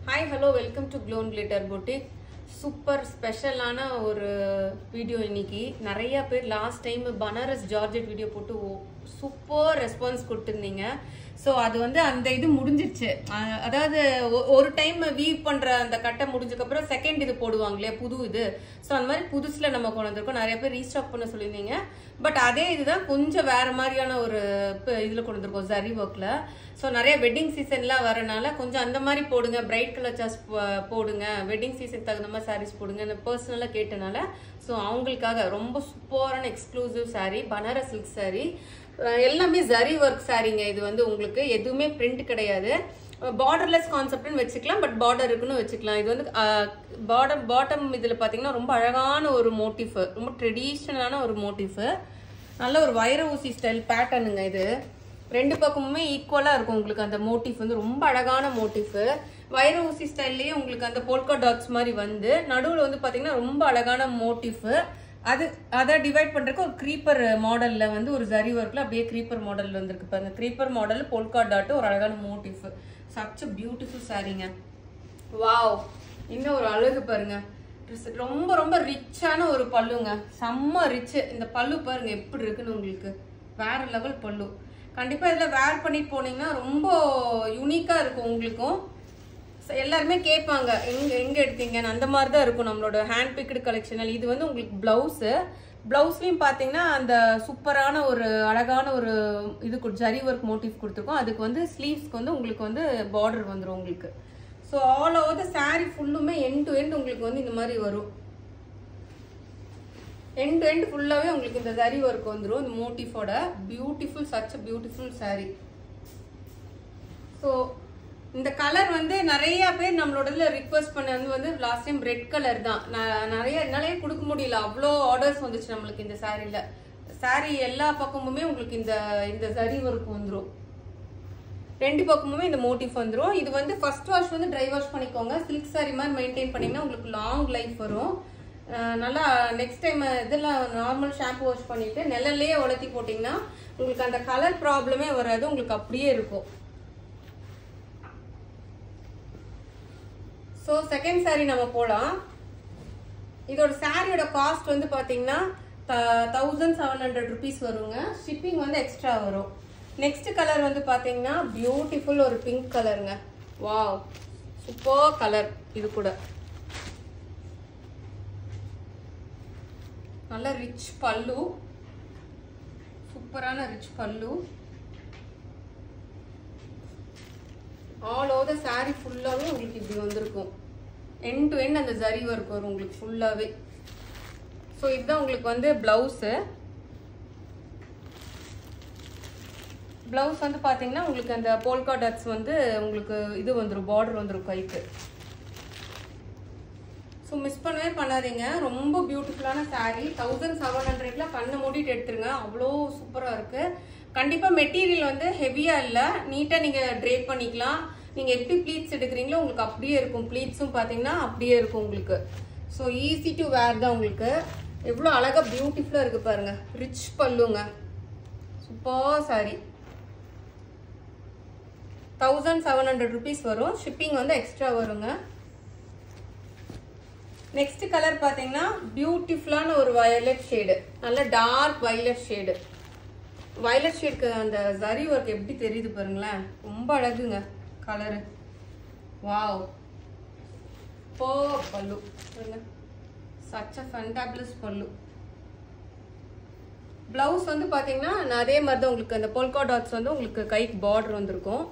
Hi, hello, welcome to Glow and Glitter Boutique. Super special ஆன ஒரு video இன்னைக்கு. நிறைய பேர் last time Banaras georgette video போட்டு சூப்பர் ரெஸ்பான்ஸ் கொடுத்திருந்தீங்க. சோ அது வந்து அந்த இது முடிஞ்சிருச்சு. அதாவது ஒரு டைம் வீவ் பண்ற அந்த கட்டை முடிஞ்சதுக்கு அப்புறம் செகண்ட் இது போடுவாங்களே புது இது. சோ அந்த மாதிரி புதுசுல நம்ம கொண்டு வந்திருக்கோம். நிறைய பேர் ரீஸ்டாக் பண்ண சொல்லியிருந்தீங்க. பட் அதே இதுதான் கொஞ்சம் வேற மாதிரியான ஒரு இதுல கொண்டு வந்திருக்கோம் ஜரி ஒர்க்ல. ஸோ நிறைய வெட்டிங் சீசன்லாம் வரனால கொஞ்சம் அந்த மாதிரி போடுங்க, பிரைட் கலர் சார்ஸ் போடுங்க, வெட்டிங் சீசன் தகுந்த மாதிரி சாரீஸ் போடுங்க பர்சனலாக கேட்டனால ஸோ அவங்களுக்காக ரொம்ப சூப்பரான எக்ஸ்க்ளூசிவ் சாரீ, பனாரஸ் சில்க் சாரீ, எல்லாமே ஜரி ஒர்க் சாரீங்க. இது வந்து உங்களுக்கு எதுவுமே பிரிண்ட் கிடையாது, பார்டர்லெஸ் கான்செப்ட்னு வச்சுக்கலாம், பட் பார்டர் இருக்குன்னு வச்சுக்கலாம். இது வந்து பாட்டம் இதில் பார்த்தீங்கன்னா ரொம்ப அழகான ஒரு மோட்டிஃப், ரொம்ப ட்ரெடிஷ்னலான ஒரு மோட்டிஃப், நல்ல ஒரு வைர ஊசி ஸ்டைல் பேட்டர்னுங்க. இது ரெண்டு பக்கமுமே ஈக்குவலா இருக்கும். உங்களுக்கு அந்த மோட்டிஃப் வந்து ரொம்ப அழகான மோட்டிஃப், வைர ஊசி ஸ்டைல்லயே உங்களுக்கு அந்த போல்கா டாட்ஸ் மாதிரி வந்து நடுவில் வந்து பாத்தீங்கன்னா ரொம்ப அழகான மோட்டிஃப். அதை டிவைட் பண்றதுக்கு ஒரு க்ரீப்பர் மாடல்ல வந்து ஒரு ஜரி ஒர்க்ல அப்படியே க்ரீப்பர் மாடல் வந்திருக்கு பாருங்க. க்ரீப்பர் மாடல் போல்கா டாட் ஒரு அழகான மோட்டிஃப். சச் a பியூட்டிஃபுல் சாரீங்க. வாவ், இன்னும் ஒரு அழகு பாருங்க. ரொம்ப ரொம்ப ரிச்சான ஒரு பல்லுங்க, செம்ம ரிச். இந்த பல்லு பாருங்க எப்படி இருக்குன்னு, உங்களுக்கு வேற லெவல் பல்லு. கண்டிப்பா இதுல வேர் பண்ணிட்டு போனீங்கன்னா ரொம்ப யூனிக்கா இருக்கும் உங்களுக்கும். எல்லாருமே கேட்பாங்க எங்க எடுத்தீங்கன்னு, அந்த மாதிரி தான் இருக்கும் நம்மளோட ஹேண்ட் பிக்டு கலெக்ஷன். இது வந்து உங்களுக்கு பிளவுஸ்லயும் பாத்தீங்கன்னா அந்த சூப்பரான ஒரு அழகான ஒரு இது ஜரி ஒர்க் மோட்டிவ் கொடுத்துருக்கோம். அதுக்கு வந்து ஸ்லீவ்ஸ்க்கு வந்து உங்களுக்கு வந்து பார்டர் வந்துடும் உங்களுக்கு. So all over the sari ஃபுல்லுமே எண்ட் டு எண்ட் உங்களுக்கு வந்து இந்த மாதிரி வரும். எண்ட் டு எண்ட் ஃபுல்லாவே உங்களுக்கு இந்த ஜரி ஒர்க் வந்துடும் இந்த மோட்டிஃபோட. Beautiful, such beautiful sari. So இந்த கலர் வந்து நிறைய பேர் நம்மளோட ரிக்வெஸ்ட் பண்ணது வந்து லாஸ்ட் டைம் ரெட் கலர் தான். என்னாலே கொடுக்க முடியல, அவ்வளோ ஆர்டர்ஸ் வந்துச்சு நம்மளுக்கு இந்த சாரீல. சாரீ எல்லா பக்கமுமே உங்களுக்கு இந்த ஜரி ஒர்க் வந்துடும், ரெண்டு பக்கமுமே இந்த மோட்டிஃப் வந்துடும். இது வந்து ஃபர்ஸ்ட் வாஷ் வந்து ட்ரை வாஷ் பண்ணிக்கோங்க. சில்க் சாரீ மாதிரி மெயின்டைன் பண்ணீங்கன்னா உங்களுக்கு லாங் லைஃப் வரும். நல்லா நெக்ஸ்ட் டைம் இதெல்லாம் நார்மல் ஷாம்பு வாஷ் பண்ணிட்டு நிழல்லையே உலர்த்தி போட்டீங்கன்னா உங்களுக்கு அந்த கலர் ப்ராப்ளமே வராது, உங்களுக்கு அப்படியே இருக்கும். ஸோ செகண்ட் சாரீ நம்ம போலாம். இதோட சாரியோட காஸ்ட் வந்து பாத்தீங்கன்னா 1700 rupees வருங்க. ஷிப்பிங் வந்து எக்ஸ்ட்ரா வரும். நெக்ஸ்ட் கலர் வந்து பாத்தீங்கன்னா பியூட்டிஃபுல் ஒரு பிங்க் கலருங்க. Wow, super colour. இது கூட நல்ல ரிச் பல்லு, சூப்பரான ரிச் பல்லு. ஆல் ஓவர் த சாரீ ஃபுல்லாவே உங்களுக்கு இப்படி வந்திருக்கும். எண்ட் டு எண்ட் அந்த ஜரி ஒர்க் வரும் உங்களுக்கு ஃபுல்லாவே. ஸோ இதுதான் உங்களுக்கு வந்து பிளவுஸ். பிளவுஸ் வந்து பாத்தீங்கன்னா உங்களுக்கு அந்த போல்கா டாட்ஸ் வந்து உங்களுக்கு இது வந்துடும், பார்டர் வந்துடும் கைக்கு. ஸோ மிஸ் பண்ணவே பண்ணாதீங்க. ரொம்ப பியூட்டிஃபுல்லான சாரீ. 1700ல கண்ணை மூடிட்டு எடுத்துருங்க, அவ்வளோ சூப்பராக இருக்கு. கண்டிப்பாக மெட்டீரியல் வந்து ஹெவியாக இல்லை, நீட்டாக நீங்கள் ட்ரேப் பண்ணிக்கலாம். நீங்கள் எப்படி ப்ளீட்ஸ் எடுக்கிறீங்களோ உங்களுக்கு அப்படியே இருக்கும். ப்ளீட்ஸும் பார்த்தீங்கன்னா அப்படியே இருக்கும் உங்களுக்கு. ஸோ ஈஸி டு வேர் தான் உங்களுக்கு. எவ்வளோ அழகாக பியூட்டிஃபுல்லாக இருக்கு பாருங்க. ரிச் பல்லுங்க, சூப்பர் சாரீ. 1700 rupees வரும். ஷிப்பிங் வந்து எக்ஸ்ட்ரா வருங்க. நெக்ஸ்ட் கலர் பாத்தீங்கன்னா பியூட்டிஃபுல்லான ஒரு வயலட் ஷேடு, நல்ல டார்க் வயலட் ஷேடு. வயலட் ஷேடுக்கு அந்த ஜரி ஒர்க் எப்படி தெரியுது பாருங்களேன், ரொம்ப அழகுங்க colour. Wow, pallu such a fantabulous pallu. Blouse வந்து பாத்தீங்கன்னா அதே மாதிரி தான் உங்களுக்கு அந்த போல்கா டாட்ஸ் வந்து உங்களுக்கு கைக்கு பார்டர் வந்திருக்கும்.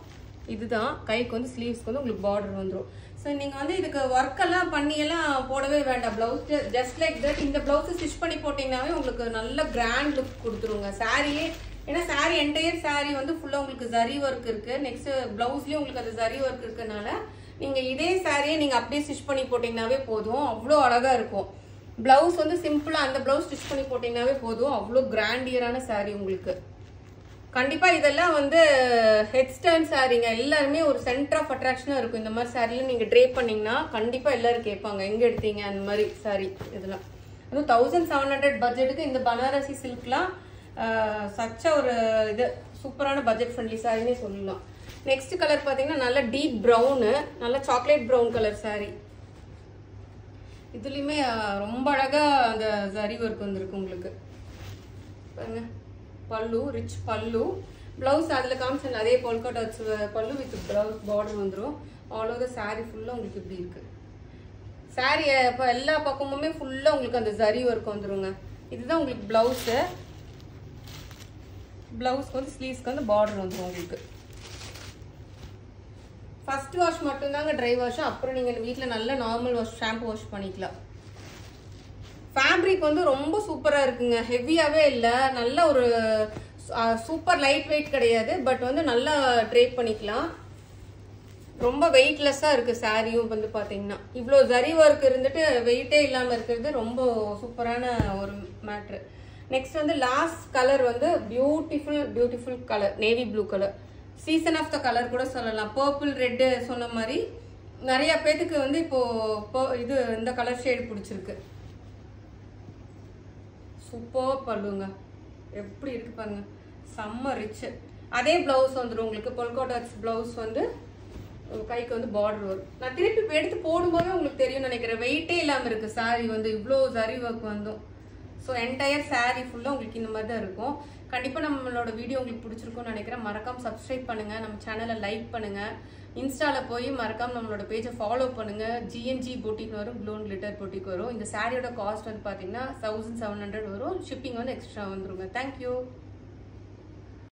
இதுதான் கைக்கு வந்து ஸ்லீவ்ஸ்க்கு வந்து உங்களுக்கு பார்டர் வந்துடும். ஸோ நீங்கள் வந்து இதுக்கு ஒர்க் எல்லாம் பண்ணியெல்லாம் போடவே வேண்டாம். பிளவுஸ் ஜஸ்ட் லைக் தட் இந்த பிளவுஸ் ஸ்டிச் பண்ணி போட்டிங்கனாவே உங்களுக்கு நல்ல கிராண்ட் லுக் கொடுத்துருங்க சாரியே. ஏன்னா சாரி என்டையர் சாரி வந்து ஃபுல்லாக உங்களுக்கு ஜரி ஒர்க் இருக்கு. நெக்ஸ்ட் பிளவுஸ்லேயும் உங்களுக்கு அந்த ஜரி ஒர்க் இருக்கனால நீங்கள் இதே சாரியை நீங்கள் அப்படியே ஸ்டிச் பண்ணி போட்டிங்கனாவே போதும், அவ்வளோ அழகாக இருக்கும். பிளவுஸ் வந்து சிம்பிளாக அந்த பிளவுஸ் ஸ்டிச் பண்ணி போட்டிங்கனாவே போதும், அவ்வளோ கிராண்டியரான சாரி உங்களுக்கு. கண்டிப்பா இதெல்லாம் வந்து ஹெட்ஸ்டர்ன் சாரீங்க. எல்லாருமே ஒரு சென்டர் ஆஃப் அட்ராக்ஷனா இருக்கும். இந்த மாதிரி சாரில நீங்க ட்ரேப் பண்ணீங்கன்னா கண்டிப்பா எல்லாரும் கேட்பாங்க எங்க எடுத்தீங்க அந்த மாதிரி சாரி. இதெல்லாம் அதுவும் 1700 பட்ஜெட்டுக்கு இந்த பனாரசி சில்க்லாம் சச்ச ஒரு இது சூப்பரான பட்ஜெட் ஃப்ரெண்ட்லி சாரினே சொல்லலாம். நெக்ஸ்ட் கலர் பாத்தீங்கன்னா நல்ல டீப் ப்ரௌனு, நல்ல சாக்லேட் ப்ரௌன் கலர் saree. இதுலயுமே ரொம்ப அழகா அந்த ஜரி ஒர்க் வந்திருக்கு உங்களுக்கு பாருங்க. பல்லு ரிச் பல்லு, பிளவுஸ் அதுல காமிச்ச அதே பொல்கா டாட்ஸ் பல்லு வித் பிளவுஸ் பார்டர் வந்துரும். ஆல் ஓவர் saree ஃபுல்லா உங்களுக்கு இப்படி இருக்கு. saree இப்ப எல்லா பக்கமுமே ஃபுல்லா உங்களுக்கு அந்த ஜரி ஒர்க் வந்துருங்க. இதுதான் உங்களுக்கு பிளவுஸ். பிளவுஸ்க்கு வந்து ஸ்லீவ்ஸ்க்கு வந்து பார்டர் வந்துரும் உங்களுக்கு. ஃபர்ஸ்ட் வாஷ் மட்டும் தாங்க ட்ரை வாஷ், அப்புறம் நீங்க வீட்ல நல்ல நார்மல் வாஷ் ஷாம்பு வாஷ் பண்ணிக்கலாம். ஃபேப்ரிக் வந்து ரொம்ப சூப்பரா இருக்குங்க, ஹெவியாவே இல்ல, நல்ல ஒரு சூப்பர் லைட் வெயிட் கிடையாது, பட் வந்து நல்லா ட்ரேப் பண்ணிக்கலாம். ரொம்ப வெயிட்லெஸ்ஸா இருக்கு சாரியும் வந்து பாத்தீங்கன்னா. இவ்வளோ ஜரி ஒர்க் இருந்துட்டு வெயிட்டே இல்லாம இருக்கிறது ரொம்ப சூப்பரான ஒரு மேட்ரு. நெக்ஸ்ட் வந்து லாஸ்ட் கலர் வந்து beautiful colour, navy blue colour. Season of the colour கூட சொல்லலாம். பர்பிள் ரெட் சொன்ன மாதிரி நிறைய பேத்துக்கு வந்து இப்போ இது இந்த கலர் ஷேடு பிடிச்சிருக்கு. சூப்பர் பல்லுங்க, எப்படி இருக்கு பாருங்க, செம்ம ரிச். அதே பிளவுஸ் வந்துடும் உங்களுக்கு. பொல்கா டாட்ஸ் பிளவுஸ் வந்து கைக்கு வந்து பார்டர் வரும். நான் திருப்பி எடுத்து போடும்போது உங்களுக்கு தெரியும் நினைக்கிறேன், வெயிட்டே இல்லாம இருக்கு சாரி வந்து, இவ்வளோ ஜரி ஒர்க் வந்தும். ஸோ என்டையர் சாரி ஃபுல்லா உங்களுக்கு இந்த மாதிரி தான் இருக்கும். கண்டிப்பா நம்மளோட வீடியோ உங்களுக்கு பிடிச்சிருக்கும்னு நினைக்கிறேன். மறக்காம சப்ஸ்கிரைப் பண்ணுங்க, நம்ம சேனலை லைக் பண்ணுங்க, இன்ஸ்டால போய் மறக்காம நம்மளோட பேஜை ஃபாலோ பண்ணுங்க. GNG பொட்டிக் வரும், க்ளோன் கிளிட்டர் பொட்டிக் வரும். இந்த சாரியோட காஸ்ட் வந்து பாத்தீங்கன்னா 1700 வரும். ஷிப்பிங் வந்து எக்ஸ்ட்ரா வந்துருங்க. தேங்க்யூ.